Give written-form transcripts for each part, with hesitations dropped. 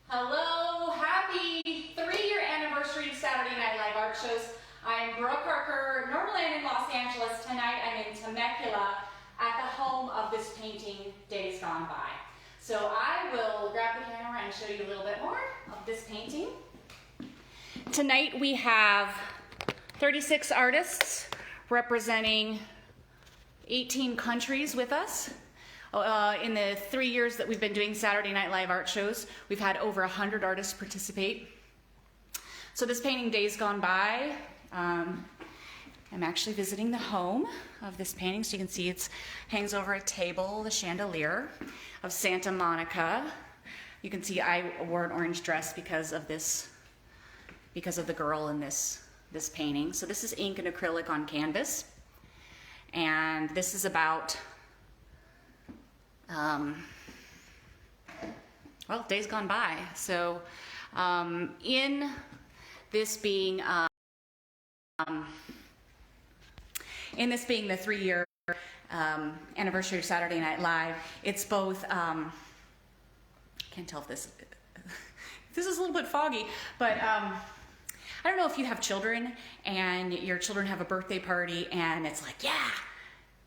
Hello, happy 3-year anniversary of Saturday Night Live art shows. I'm Brooke Harker. Normally I'm in Los Angeles. Tonight I'm in Temecula at the home of this painting, Days Gone By. So I will grab the camera and show you a little bit more of this painting. Tonight we have 36 artists representing 18 countries with us. In the 3 years that we've been doing Saturday Night Live art shows, we've had over 100 artists participate. So this painting, Days Gone By, I'm actually visiting the home of this painting. So you can see it hangs over a table, the chandelier of Santa Monica. You can see I wore an orange dress because of the girl in this painting. So this is ink and acrylic on canvas. And this is about well, days gone by. So in this being the 3-year anniversary of Saturday Night Live, it's both can't tell if this is a little bit foggy, but I don't know if you have children and your children have a birthday party and it's like, yeah,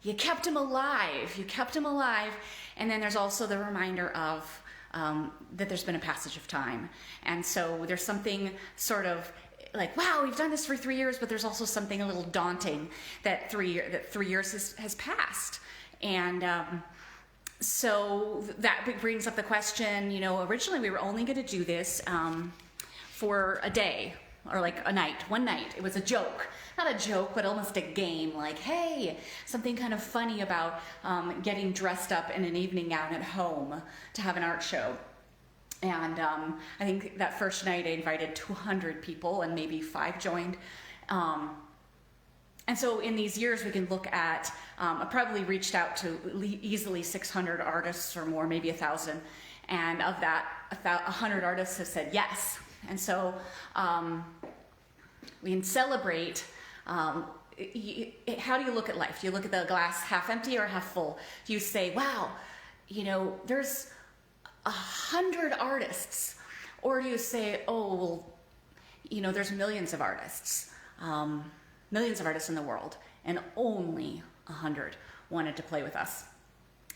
you kept him alive. You kept him alive. And then there's also the reminder of that there's been a passage of time. And so there's something sort of like, wow, we've done this for 3 years, but there's also something a little daunting that 3 years has passed. And so that brings up the question, you know, originally we were only going to do this for a day. Or like a night, one night. It was a joke. Not a joke, but almost a game. Like, hey, something kind of funny about getting dressed up in an evening gown at home to have an art show. And I think that first night I invited 200 people and maybe 5 joined. And so in these years we can look at, I probably reached out to easily 600 artists or more, maybe 1,000. And of that, 100 artists have said yes. And so we can celebrate. How do you look at life? Do you look at the glass half empty or half full? Do you say, wow, you know, there's 100 artists? Or do you say, oh, well, you know, there's millions of artists in the world, and only 100 wanted to play with us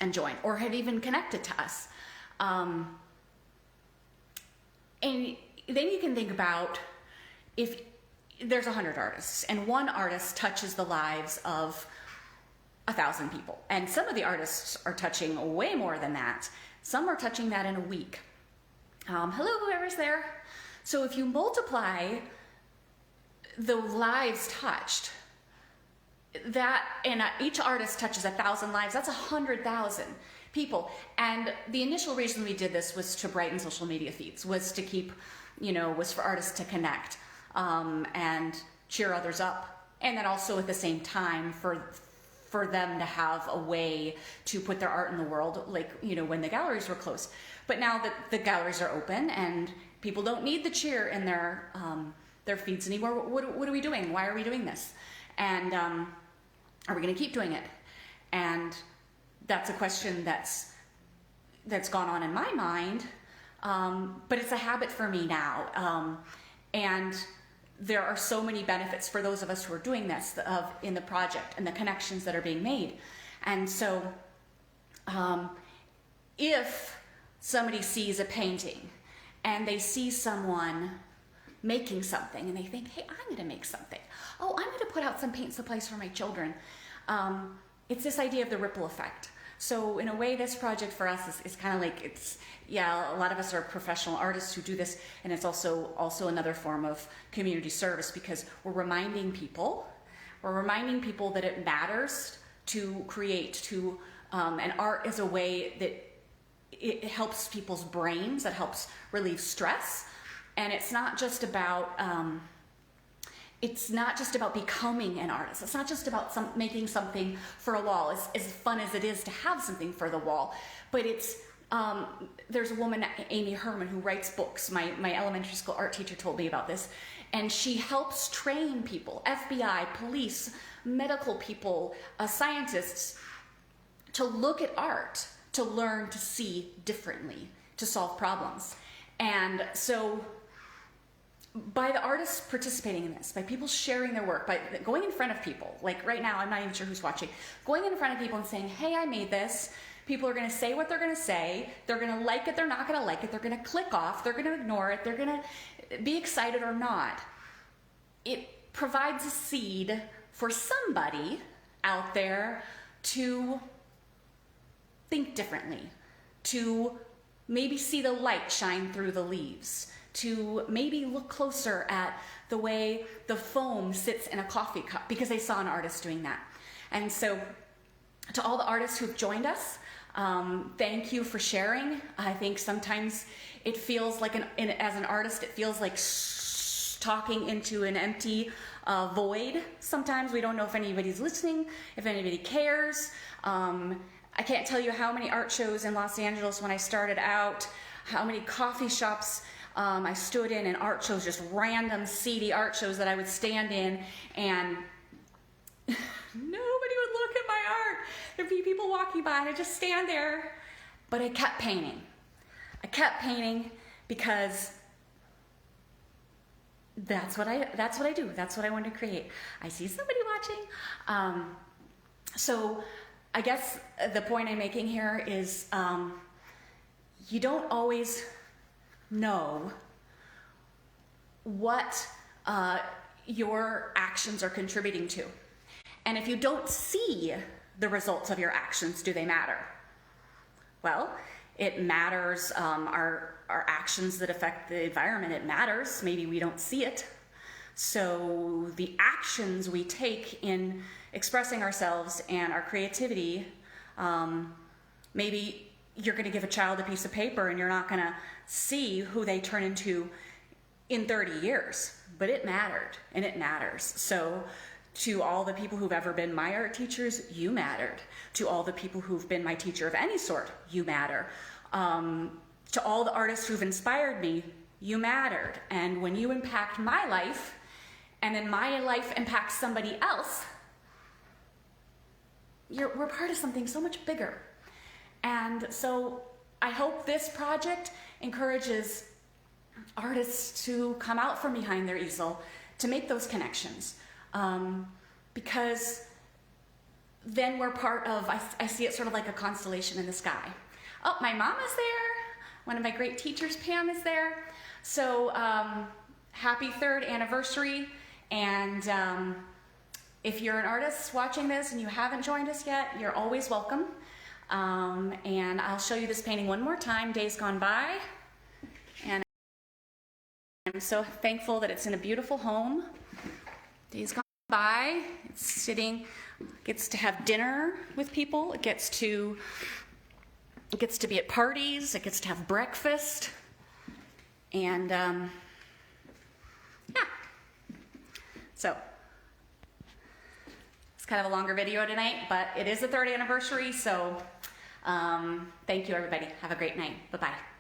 and join, or have even connected to us. And then you can think about if there's 100 artists and one artist touches the lives of 1,000 people. And some of the artists are touching way more than that. Some are touching that in a week. Hello, whoever's there. So if you multiply the lives touched, that, and each artist touches 1,000 lives, that's 100,000 people. And the initial reason we did this was to brighten social media feeds, was to keep, you know, was for artists to connect and cheer others up. And then also at the same time for them to have a way to put their art in the world, like, you know, when the galleries were closed. But now that the galleries are open and people don't need the cheer in their feeds anymore, what are we doing? Why are we doing this? And are we going to keep doing it? And that's a question that's gone on in my mind, but it's a habit for me now. And there are so many benefits for those of us who are doing this in the project and the connections that are being made. And so if somebody sees a painting and they see someone making something and they think, hey, I'm going to make something. Oh, I'm going to put out some paint supplies for my children. It's this idea of the ripple effect. So in a way, this project for us is kind of like, a lot of us are professional artists who do this, and it's also another form of community service, because we're reminding people that it matters to create, and art is a way that it helps people's brains, it helps relieve stress, and it's not just about becoming an artist. It's not just about making something for a wall, as fun as it is to have something for the wall. But it's, there's a woman, Amy Herman, who writes books. My elementary school art teacher told me about this. And she helps train people, FBI, police, medical people, scientists, to look at art, to learn to see differently, to solve problems. And so by the artists participating in this, by people sharing their work, by going in front of people, like right now, I'm not even sure who's watching, going in front of people and saying, hey, I made this. People are going to say what they're going to say. They're going to like it. They're not going to like it. They're going to click off. They're going to ignore it. They're going to be excited or not. It provides a seed for somebody out there to think differently, to maybe see the light shine through the leaves, to maybe look closer at the way the foam sits in a coffee cup because they saw an artist doing that. And so to all the artists who've joined us, thank you for sharing. I think sometimes it feels like, as an artist, it feels like talking into an empty void. Sometimes we don't know if anybody's listening, if anybody cares. I can't tell you how many art shows in Los Angeles when I started out, how many coffee shops I stood in, and art shows, just random seedy art shows that I would stand in, and nobody would look at my art. There'd be people walking by and I'd just stand there, but I kept painting. I kept painting because that's what I do. That's what I want to create. I see somebody watching. So I guess the point I'm making here is you don't always know what your actions are contributing to. And if you don't see the results of your actions, do they matter? Well, it matters. Our actions that affect the environment, it matters. Maybe we don't see it. So the actions we take in expressing ourselves and our creativity, maybe you're going to give a child a piece of paper and you're not going to see who they turn into in 30 years, but it mattered, and it matters. So to all the people who've ever been my art teachers, you mattered. To all the people who've been my teacher of any sort, you matter. To all the artists who've inspired me, you mattered. And when you impact my life, and then my life impacts somebody else, we're part of something so much bigger. And so I hope this project encourages artists to come out from behind their easel to make those connections. Because then we're part of, I see it sort of like a constellation in the sky. Oh, my mom is there. One of my great teachers, Pam, is there. So happy 3rd anniversary. And if you're an artist watching this and you haven't joined us yet, you're always welcome. And I'll show you this painting one more time, Days Gone By. And I'm so thankful that it's in a beautiful home. Days Gone By. It's sitting, gets to have dinner with people. It gets to be at parties. It gets to have breakfast. And yeah. So it's kind of a longer video tonight, but it is the 3rd anniversary. So thank you, everybody. Have a great night. Bye-bye.